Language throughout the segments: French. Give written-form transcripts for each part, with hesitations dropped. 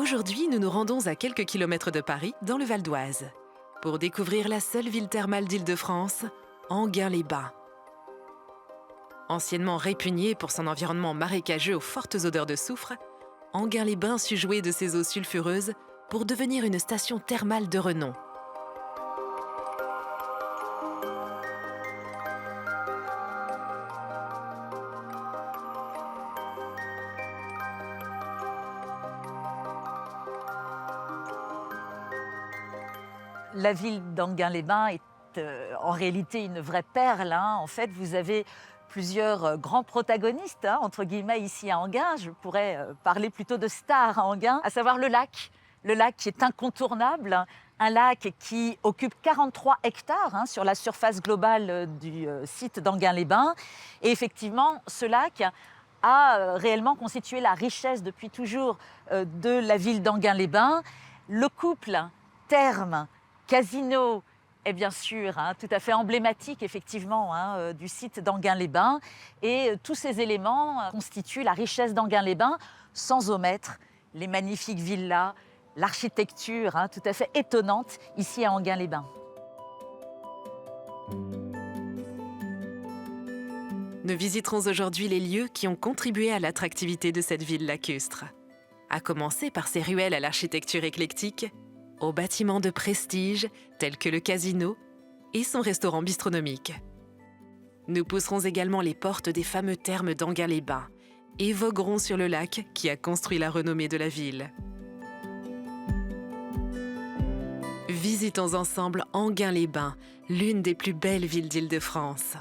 Aujourd'hui, nous nous rendons à quelques kilomètres de Paris, dans le Val d'Oise, pour découvrir la seule ville thermale d'Île-de-France, Enghien-les-Bains. Anciennement répugnée pour son environnement marécageux aux fortes odeurs de soufre, Enghien-les-Bains sut jouer de ses eaux sulfureuses pour devenir une station thermale de renom. La ville d'Enghien-les-Bains est en réalité une vraie perle. En fait, vous avez plusieurs grands protagonistes, entre guillemets, ici à Enghien. Je pourrais parler plutôt de stars à Enghien, à savoir le lac. Le lac qui est incontournable, un lac qui occupe 43 hectares sur la surface globale du site d'Enghien-les-Bains. Et effectivement, ce lac a réellement constitué la richesse depuis toujours de la ville d'Enghien-les-Bains. Le couple therme casino est bien sûr tout à fait emblématique effectivement du site d'Enghien-les-Bains et tous ces éléments constituent la richesse d'Enghien-les-Bains sans omettre les magnifiques villas, l'architecture tout à fait étonnante ici à Enghien-les-Bains. Nous visiterons aujourd'hui les lieux qui ont contribué à l'attractivité de cette ville lacustre, à commencer par ses ruelles à l'architecture éclectique, aux bâtiments de prestige tels que le casino et son restaurant bistronomique. Nous pousserons également les portes des fameux thermes d'Enghien-les-Bains et voguerons sur le lac qui a construit la renommée de la ville. Visitons ensemble Enghien-les-Bains, l'une des plus belles villes d'Île-de-France.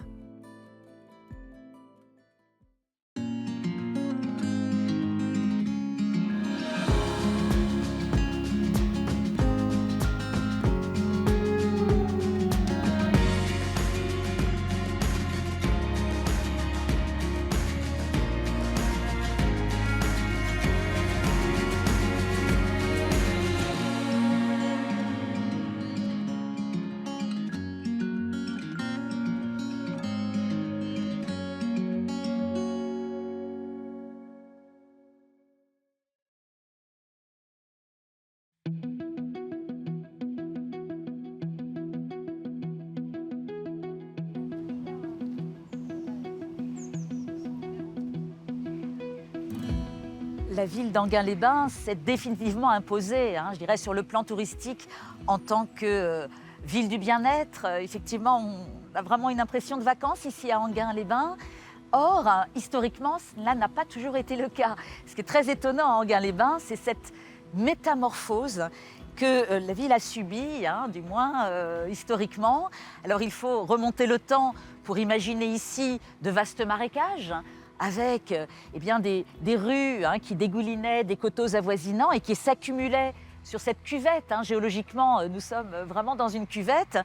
La ville d'Enghien-les-Bains s'est définitivement imposée, je dirais, sur le plan touristique en tant que ville du bien-être. Effectivement, on a vraiment une impression de vacances ici à Enghien-les-Bains. Or, historiquement, cela n'a pas toujours été le cas. Ce qui est très étonnant à Enghien-les-Bains, c'est cette métamorphose que la ville a subie, du moins historiquement. Alors, il faut remonter le temps pour imaginer ici de vastes marécages, avec des rues qui dégoulinaient des coteaux avoisinants et qui s'accumulaient sur cette cuvette. Géologiquement, nous sommes vraiment dans une cuvette.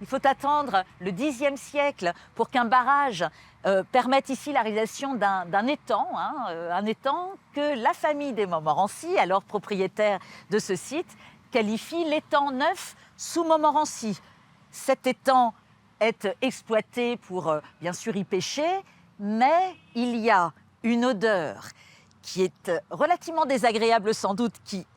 Il faut attendre le Xe siècle pour qu'un barrage permette ici la réalisation d'un étang, un étang que la famille des Montmorency, alors propriétaire de ce site, qualifie l'étang neuf sous Montmorency. Cet étang est exploité pour bien sûr y pêcher, mais il y a une odeur qui est relativement désagréable sans doute, qui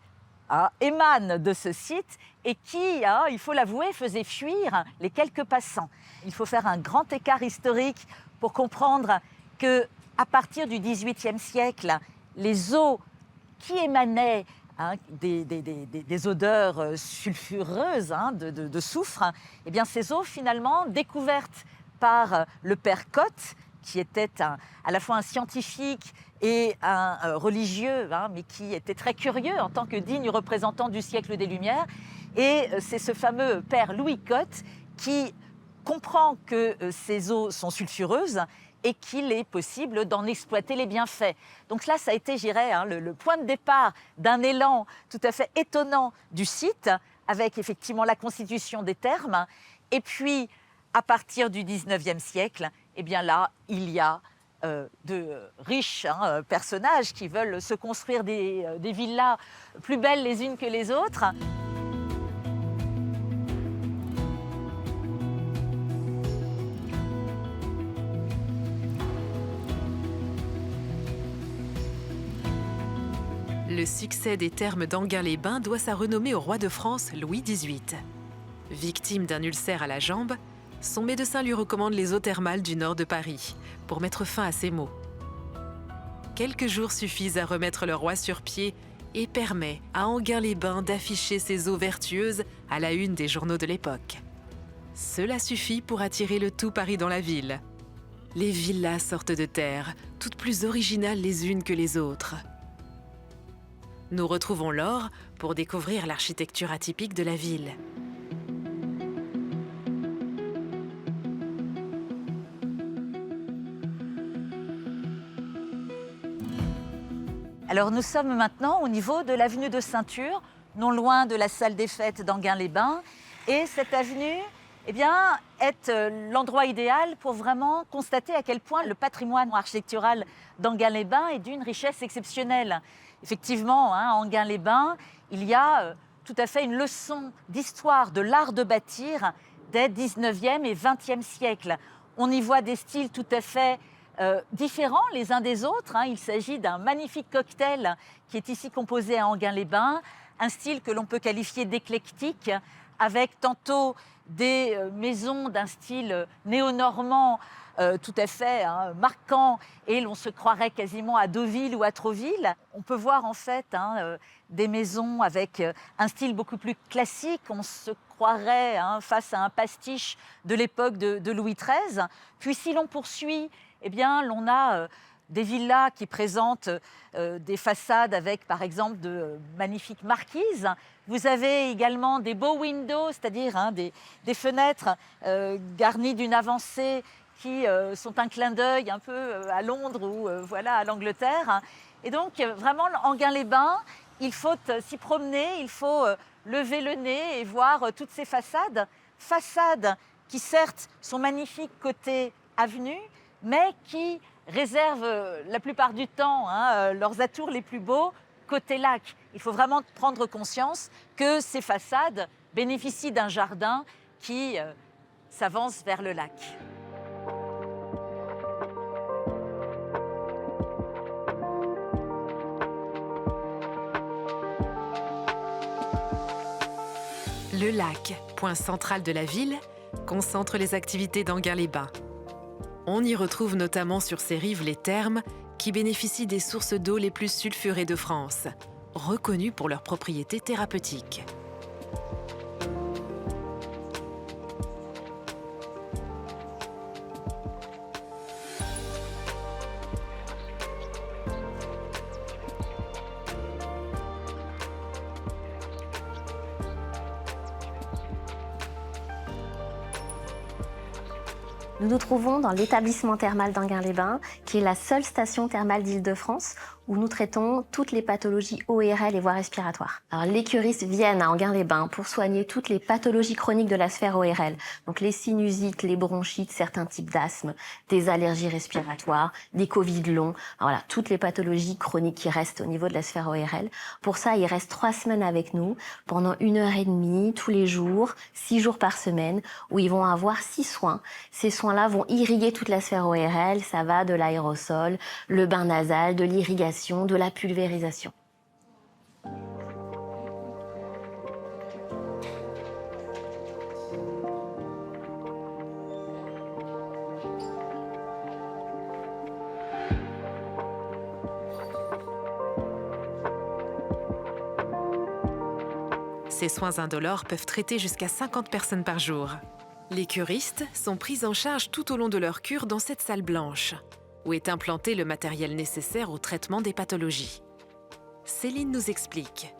émane de ce site et qui, il faut l'avouer, faisait fuir les quelques passants. Il faut faire un grand écart historique pour comprendre qu'à partir du XVIIIe siècle, les eaux qui émanaient des odeurs sulfureuses de soufre, ces eaux finalement découvertes par le père Cotte, qui était à la fois un scientifique et un religieux, mais qui était très curieux en tant que digne représentant du siècle des Lumières. Et c'est ce fameux père Louis Cotte qui comprend que ces eaux sont sulfureuses et qu'il est possible d'en exploiter les bienfaits. Donc là, ça a été, je dirais, le point de départ d'un élan tout à fait étonnant du site, avec effectivement la constitution des thermes. Et puis, à partir du XIXe siècle, là, il y a de riches personnages qui veulent se construire des villas plus belles les unes que les autres. Le succès des thermes d'Enghien-les-Bains doit sa renommée au roi de France Louis XVIII. Victime d'un ulcère à la jambe, son médecin lui recommande les eaux thermales du nord de Paris pour mettre fin à ses maux. Quelques jours suffisent à remettre le roi sur pied et permet à Enghien-les-Bains d'afficher ses eaux vertueuses à la une des journaux de l'époque. Cela suffit pour attirer le tout Paris dans la ville. Les villas sortent de terre, toutes plus originales les unes que les autres. Nous retrouvons Laure pour découvrir l'architecture atypique de la ville. Alors nous sommes maintenant au niveau de l'avenue de Ceinture, non loin de la salle des fêtes d'Enghien-les-Bains. Et cette avenue est l'endroit idéal pour vraiment constater à quel point le patrimoine architectural d'Enghien-les-Bains est d'une richesse exceptionnelle. Effectivement, à Enghien-les-Bains, il y a tout à fait une leçon d'histoire de l'art de bâtir des 19e et 20e siècles. On y voit des styles tout à fait différents les uns des autres. Il s'agit d'un magnifique cocktail qui est ici composé à Enghien-les-Bains, un style que l'on peut qualifier d'éclectique, avec tantôt des maisons d'un style néo-normand tout à fait marquant, et l'on se croirait quasiment à Deauville ou à Trouville. On peut voir en fait des maisons avec un style beaucoup plus classique. On se croirait face à un pastiche de l'époque de Louis XIII. Puis si l'on poursuit, l'on a des villas qui présentent des façades avec, par exemple, de magnifiques marquises. Vous avez également des beaux windows, c'est-à-dire des fenêtres garnies d'une avancée qui sont un clin d'œil un peu à Londres ou à l'Angleterre. Et donc, vraiment, Enghien-les-Bains, il faut s'y promener, il faut lever le nez et voir toutes ces façades. Façades qui, certes, sont magnifiques côté avenue, mais qui réservent la plupart du temps leurs atours les plus beaux côté lac. Il faut vraiment prendre conscience que ces façades bénéficient d'un jardin qui s'avance vers le lac. Le lac, point central de la ville, concentre les activités d'Enghien-les-Bains. On y retrouve notamment sur ses rives les thermes qui bénéficient des sources d'eau les plus sulfurées de France, reconnues pour leurs propriétés thérapeutiques. Nous nous trouvons dans l'établissement thermal d'Enghien-les-Bains, qui est la seule station thermale d'Île-de-France où nous traitons toutes les pathologies ORL et voies respiratoires. Alors, les curistes viennent à Enghien-les-Bains pour soigner toutes les pathologies chroniques de la sphère ORL, donc les sinusites, les bronchites, certains types d'asthme, des allergies respiratoires, des Covid longs, voilà, toutes les pathologies chroniques qui restent au niveau de la sphère ORL. Pour ça, ils restent 3 semaines avec nous pendant 1h30 tous les jours, 6 jours par semaine, où ils vont avoir 6 soins. Ces soins-là vont irriguer toute la sphère ORL, ça va de l'aérosol, le bain nasal, de l'irrigation, de la pulvérisation. Ces soins indolores peuvent traiter jusqu'à 50 personnes par jour. Les curistes sont pris en charge tout au long de leur cure dans cette salle blanche, où est implanté le matériel nécessaire au traitement des pathologies. Céline nous explique.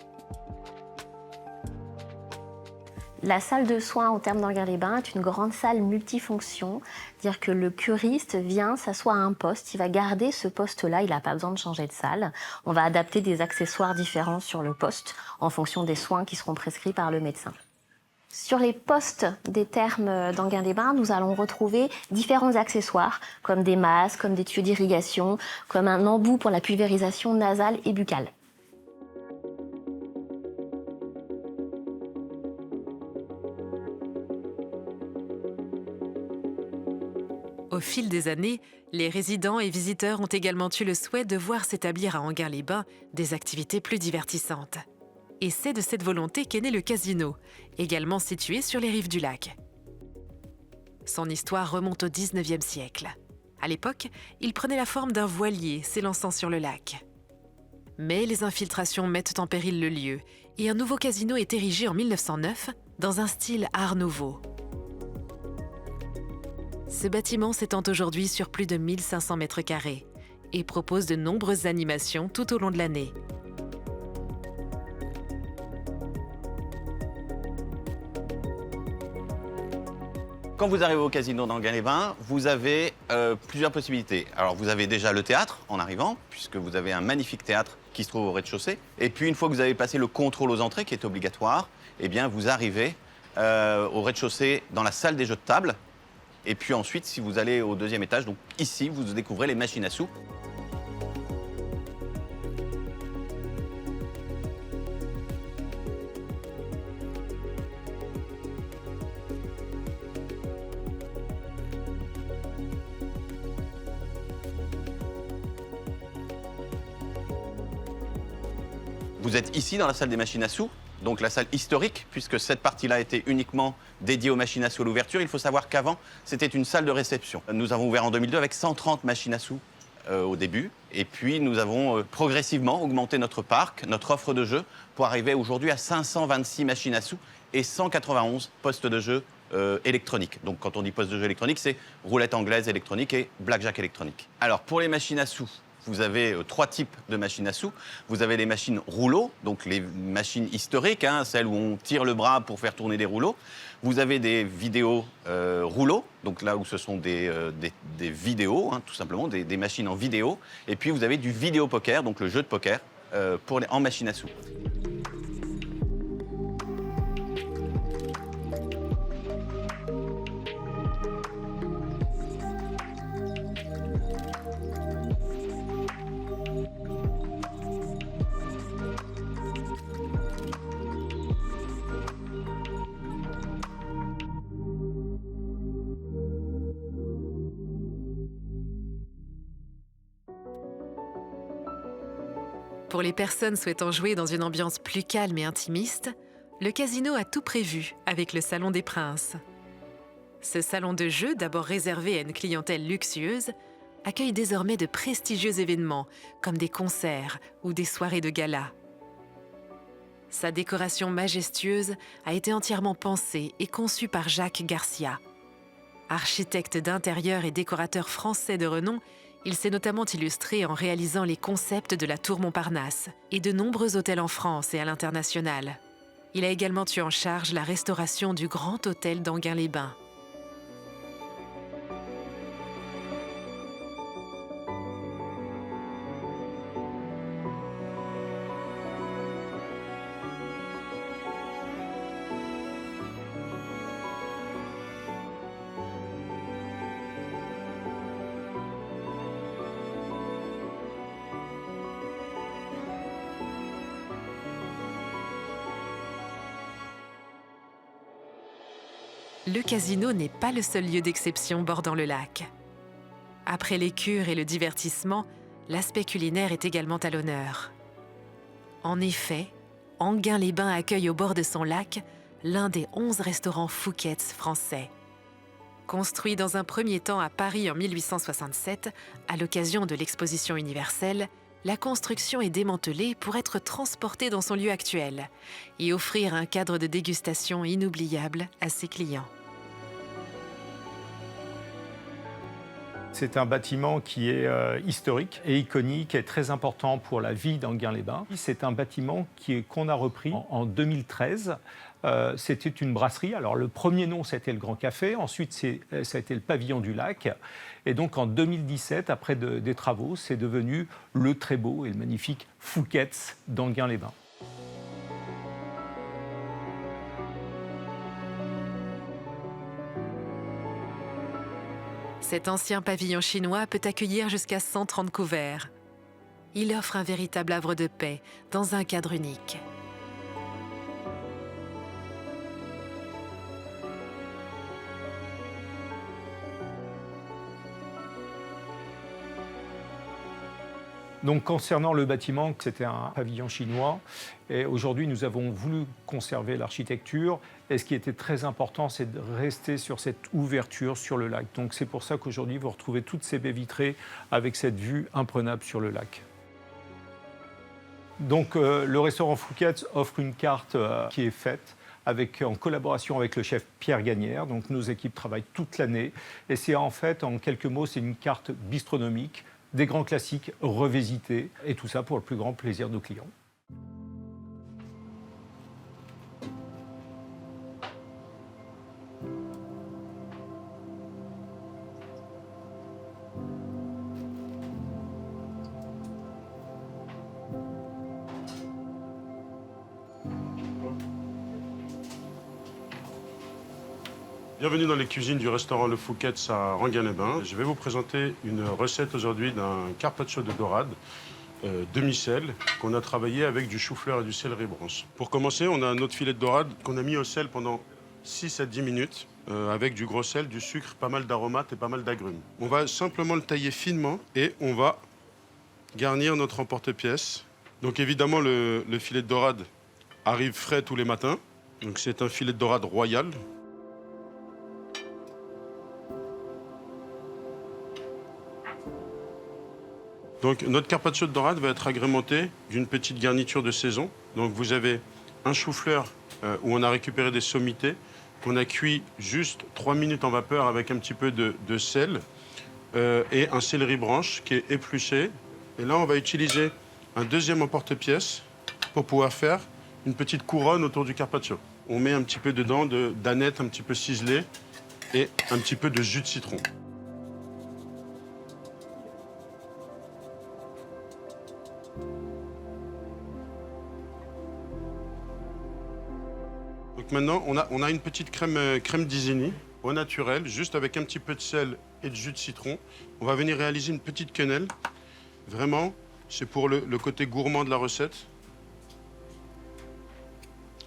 La salle de soins au terme d'Enghien-les-Bains est une grande salle multifonction, c'est-à-dire que le curiste vient s'asseoir à un poste, il va garder ce poste-là, il n'a pas besoin de changer de salle. On va adapter des accessoires différents sur le poste en fonction des soins qui seront prescrits par le médecin. Sur les postes des thermes d'Enghien-les-Bains, nous allons retrouver différents accessoires, comme des masques, comme des tuyaux d'irrigation, comme un embout pour la pulvérisation nasale et buccale. Au fil des années, les résidents et visiteurs ont également eu le souhait de voir s'établir à Enghien-les-Bains des activités plus divertissantes. Et c'est de cette volonté qu'est né le casino, également situé sur les rives du lac. Son histoire remonte au XIXe siècle. À l'époque, il prenait la forme d'un voilier s'élançant sur le lac. Mais les infiltrations mettent en péril le lieu et un nouveau casino est érigé en 1909 dans un style Art Nouveau. Ce bâtiment s'étend aujourd'hui sur plus de 1500 mètres carrés et propose de nombreuses animations tout au long de l'année. Quand vous arrivez au casino d'Enghien-les-Bains, vous avez plusieurs possibilités. Alors vous avez déjà le théâtre en arrivant, puisque vous avez un magnifique théâtre qui se trouve au rez-de-chaussée. Et puis une fois que vous avez passé le contrôle aux entrées, qui est obligatoire, eh bien vous arrivez au rez-de-chaussée dans la salle des jeux de table. Et puis ensuite, si vous allez au deuxième étage, donc ici, vous découvrez les machines à sous. Vous êtes ici dans la salle des machines à sous, donc la salle historique, puisque cette partie-là était uniquement dédiée aux machines à sous à l'ouverture. Il faut savoir qu'avant, c'était une salle de réception. Nous avons ouvert en 2002 avec 130 machines à sous au début. Et puis, nous avons progressivement augmenté notre parc, notre offre de jeux, pour arriver aujourd'hui à 526 machines à sous et 191 postes de jeux électroniques. Donc, quand on dit postes de jeux électroniques, c'est roulette anglaise électronique et blackjack électronique. Alors, pour les machines à sous, vous avez trois types de machines à sous. Vous avez les machines rouleaux, donc les machines historiques, celles où on tire le bras pour faire tourner des rouleaux. Vous avez des vidéos rouleaux, donc là où ce sont des vidéos, tout simplement, des machines en vidéo. Et puis vous avez du vidéo poker, donc le jeu de poker en machine à sous. Pour les personnes souhaitant jouer dans une ambiance plus calme et intimiste, le casino a tout prévu avec le Salon des Princes. Ce salon de jeu, d'abord réservé à une clientèle luxueuse, accueille désormais de prestigieux événements comme des concerts ou des soirées de gala. Sa décoration majestueuse a été entièrement pensée et conçue par Jacques Garcia. Architecte d'intérieur et décorateur français de renom, il s'est notamment illustré en réalisant les concepts de la Tour Montparnasse et de nombreux hôtels en France et à l'international. Il a également eu en charge la restauration du Grand Hôtel d'Enghien-les-Bains. Le casino n'est pas le seul lieu d'exception bordant le lac. Après les cures et le divertissement, l'aspect culinaire est également à l'honneur. En effet, Enghien-les-Bains accueille au bord de son lac l'un des 11 restaurants Fouquet's français. Construit dans un premier temps à Paris en 1867, à l'occasion de l'exposition universelle, la construction est démantelée pour être transportée dans son lieu actuel et offrir un cadre de dégustation inoubliable à ses clients. C'est un bâtiment qui est historique et iconique et très important pour la vie d'Enghien-les-Bains. C'est un bâtiment qu'on a repris en 2013. C'était une brasserie. Alors le premier nom, c'était le Grand Café. Ensuite, ça a été le Pavillon du Lac. Et donc en 2017, après des travaux, c'est devenu le très beau et le magnifique Fouquet's d'Enghien-les-Bains. Cet ancien pavillon chinois peut accueillir jusqu'à 130 couverts. Il offre un véritable havre de paix dans un cadre unique. Donc concernant le bâtiment, c'était un pavillon chinois et aujourd'hui nous avons voulu conserver l'architecture et ce qui était très important c'est de rester sur cette ouverture sur le lac. Donc c'est pour ça qu'aujourd'hui vous retrouvez toutes ces baies vitrées avec cette vue imprenable sur le lac. Donc le restaurant Fouquet's offre une carte qui est faite en collaboration avec le chef Pierre Gagnère. Donc nos équipes travaillent toute l'année et c'est en fait, en quelques mots, c'est une carte bistronomique, des grands classiques revisités et tout ça pour le plus grand plaisir de nos clients. Bienvenue dans les cuisines du restaurant Le Fouquet's à Enghien-les-Bains. Je vais vous présenter une recette aujourd'hui d'un carpaccio de dorade demi-sel qu'on a travaillé avec du chou-fleur et du céleri branche. Pour commencer, on a notre filet de dorade qu'on a mis au sel pendant 6 à 10 minutes avec du gros sel, du sucre, pas mal d'aromates et pas mal d'agrumes. On va simplement le tailler finement et on va garnir notre emporte-pièce. Donc évidemment, le filet de dorade arrive frais tous les matins. Donc c'est un filet de dorade royal. Donc notre carpaccio de dorade va être agrémenté d'une petite garniture de saison. Donc vous avez un chou-fleur où on a récupéré des sommités, qu'on a cuit juste 3 minutes en vapeur avec un petit peu de sel et un céleri branche qui est épluché. Et là, on va utiliser un deuxième emporte-pièce pour pouvoir faire une petite couronne autour du carpaccio. On met un petit peu dedans d'aneth un petit peu ciselée et un petit peu de jus de citron. Donc maintenant, on a une petite crème d'Isigny au naturel, juste avec un petit peu de sel et de jus de citron. On va venir réaliser une petite quenelle. Vraiment, c'est pour le côté gourmand de la recette.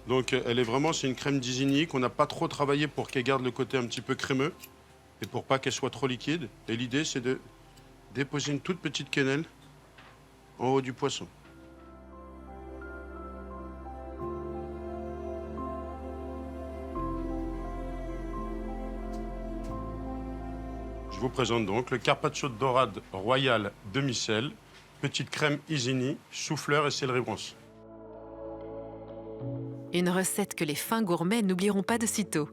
Donc c'est une crème d'Isigny qu'on n'a pas trop travaillé pour qu'elle garde le côté un petit peu crémeux et pour pas qu'elle soit trop liquide. Et l'idée, c'est de déposer une toute petite quenelle en haut du poisson. Je vous présente donc le carpaccio de dorade royal demi-sel, petite crème Isigny, chou-fleur et céleri branche. Une recette que les fins gourmets n'oublieront pas de sitôt.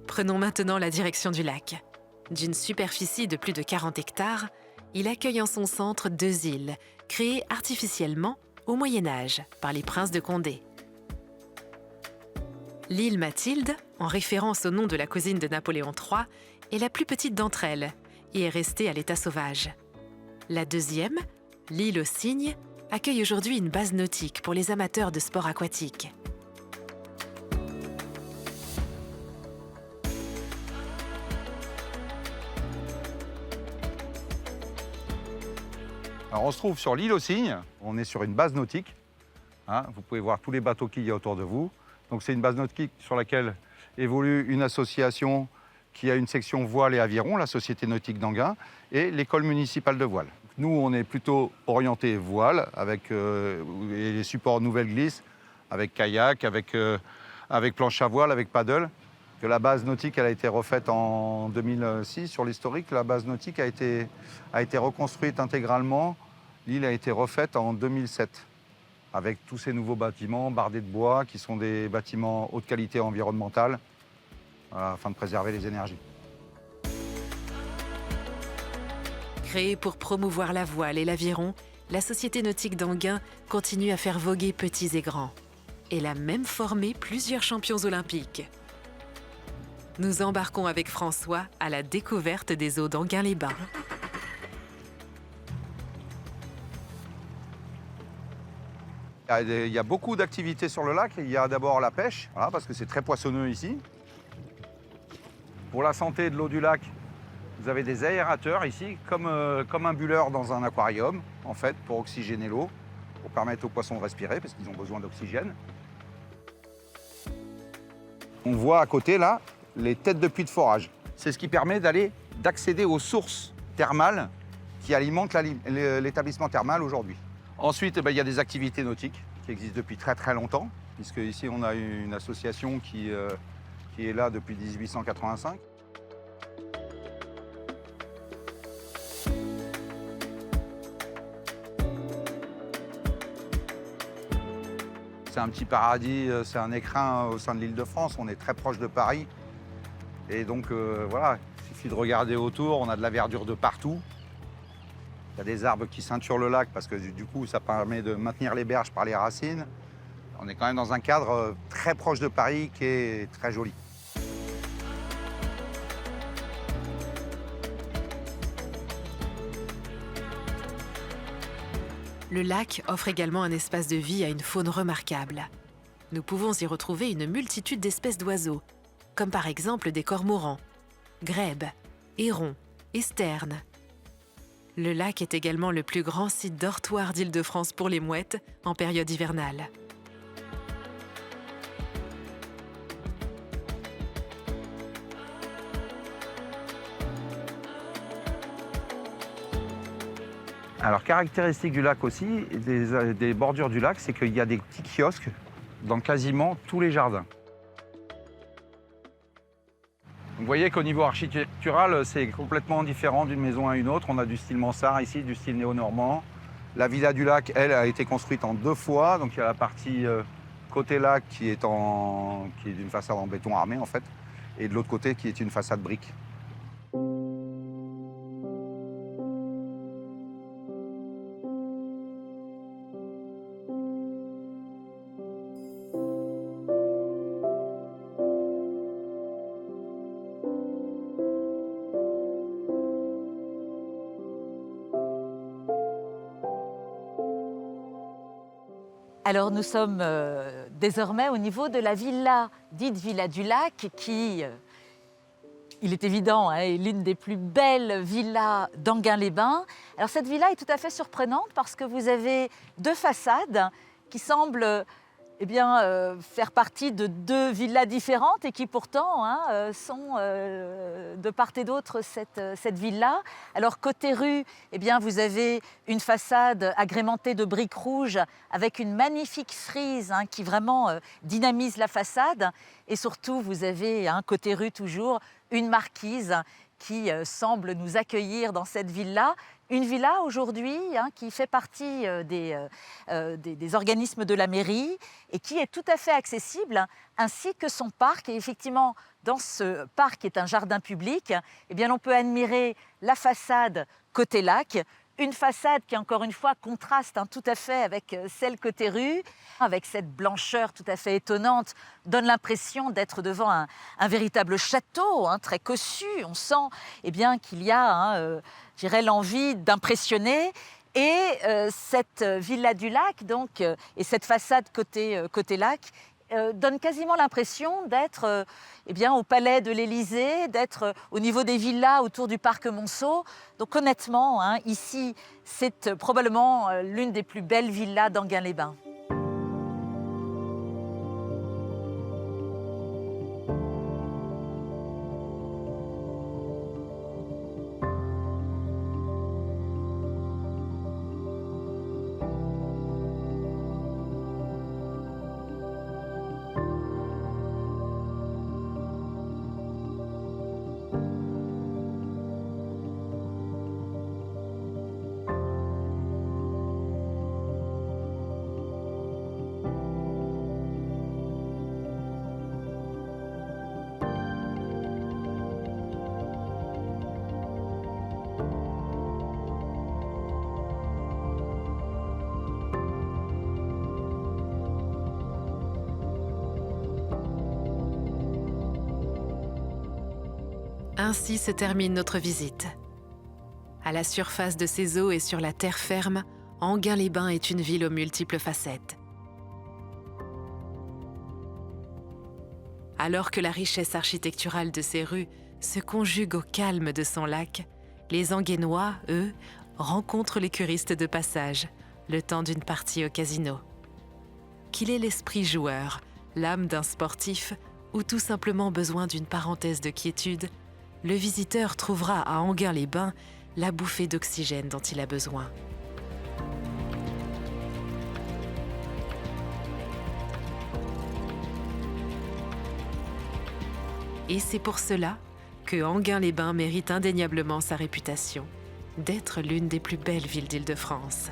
Prenons maintenant la direction du lac. D'une superficie de plus de 40 hectares, il accueille en son centre 2 îles, créées artificiellement au Moyen-Âge par les princes de Condé. L'île Mathilde, en référence au nom de la cousine de Napoléon III, est la plus petite d'entre elles et est restée à l'état sauvage. La deuxième, l'île aux Cygnes, accueille aujourd'hui une base nautique pour les amateurs de sports aquatiques. Alors on se trouve sur l'île aux Cygnes, on est sur une base nautique. Vous pouvez voir tous les bateaux qu'il y a autour de vous. Donc c'est une base nautique sur laquelle évolue une association qui a une section voile et aviron, la Société nautique d'Enghien, et l'école municipale de voile. Nous, on est plutôt orienté voile, avec les supports nouvelle glisse, avec kayak, avec planche à voile, avec paddle. Que la base nautique, elle a été refaite en 2006 sur l'historique. La base nautique a été reconstruite intégralement. L'île a été refaite en 2007 avec tous ces nouveaux bâtiments bardés de bois qui sont des bâtiments haute qualité environnementale afin de préserver les énergies. Créée pour promouvoir la voile et l'aviron, la Société nautique d'Enghien continue à faire voguer petits et grands. Elle a même formé plusieurs champions olympiques. Nous embarquons avec François à la découverte des eaux d'Enghien-les-Bains. Il y a beaucoup d'activités sur le lac. Il y a d'abord la pêche, parce que c'est très poissonneux ici. Pour la santé de l'eau du lac, vous avez des aérateurs ici, comme un bulleur dans un aquarium, en fait, pour oxygéner l'eau, pour permettre aux poissons de respirer, parce qu'ils ont besoin d'oxygène. On voit à côté, là, les têtes de puits de forage. C'est ce qui permet d'aller d'accéder aux sources thermales qui alimentent l'établissement thermal aujourd'hui. Ensuite, il y a des activités nautiques qui existent depuis très très longtemps, puisque ici on a une association qui est là depuis 1885. C'est un petit paradis, c'est un écrin au sein de l'Île-de-France, on est très proche de Paris. Et donc voilà, il suffit de regarder autour, on a de la verdure de partout. Il y a des arbres qui ceinturent le lac parce que du coup ça permet de maintenir les berges par les racines. On est quand même dans un cadre très proche de Paris qui est très joli. Le lac offre également un espace de vie à une faune remarquable. Nous pouvons y retrouver une multitude d'espèces d'oiseaux, comme par exemple des cormorans, grèbes, hérons et sternes. Le lac est également le plus grand site dortoir d'Île-de-France pour les mouettes en période hivernale. Alors, caractéristique du lac aussi, des bordures du lac, c'est qu'il y a des petits kiosques dans quasiment tous les jardins. Vous voyez qu'au niveau architectural, c'est complètement différent d'une maison à une autre. On a du style mansard ici, du style néo-normand. La villa du lac, elle, a été construite en 2 fois. Donc il y a la partie côté lac qui est d'une façade en béton armé en fait, et de l'autre côté qui est une façade brique. Alors nous sommes désormais au niveau de la villa, dite Villa du Lac, qui, il est évident, hein, est l'une des plus belles villas d'Enghien-les-Bains. Alors cette villa est tout à fait surprenante parce que vous avez 2 façades qui semblent faire partie de 2 villas différentes et qui pourtant sont de part et d'autre cette villa. Alors côté rue, vous avez une façade agrémentée de briques rouges avec une magnifique frise qui vraiment dynamise la façade. Et surtout, vous avez côté rue toujours une marquise qui semble nous accueillir dans cette villa. Une villa aujourd'hui qui fait partie des organismes de la mairie et qui est tout à fait accessible, ainsi que son parc. Et effectivement, dans ce parc qui est un jardin public, on peut admirer la façade côté lac, une façade qui, encore une fois, contraste tout à fait avec celle côté rue, avec cette blancheur tout à fait étonnante, donne l'impression d'être devant un véritable château, très cossu. On sent qu'il y a l'envie d'impressionner. Et cette villa du lac, donc, et cette façade côté lac, donne quasiment l'impression d'être au palais de l'Élysée, d'être au niveau des villas autour du parc Monceau. Donc honnêtement, ici, c'est probablement l'une des plus belles villas d'Enghien-les-Bains. Ainsi se termine notre visite. À la surface de ses eaux et sur la terre ferme, Enghien-les-Bains est une ville aux multiples facettes. Alors que la richesse architecturale de ses rues se conjugue au calme de son lac, les Enghiennois, eux, rencontrent les curistes de passage, le temps d'une partie au casino. Qu'il ait l'esprit joueur, l'âme d'un sportif ou tout simplement besoin d'une parenthèse de quiétude, le visiteur trouvera à Enghien-les-Bains la bouffée d'oxygène dont il a besoin. Et c'est pour cela que Enghien-les-Bains mérite indéniablement sa réputation d'être l'une des plus belles villes d'Île-de-France.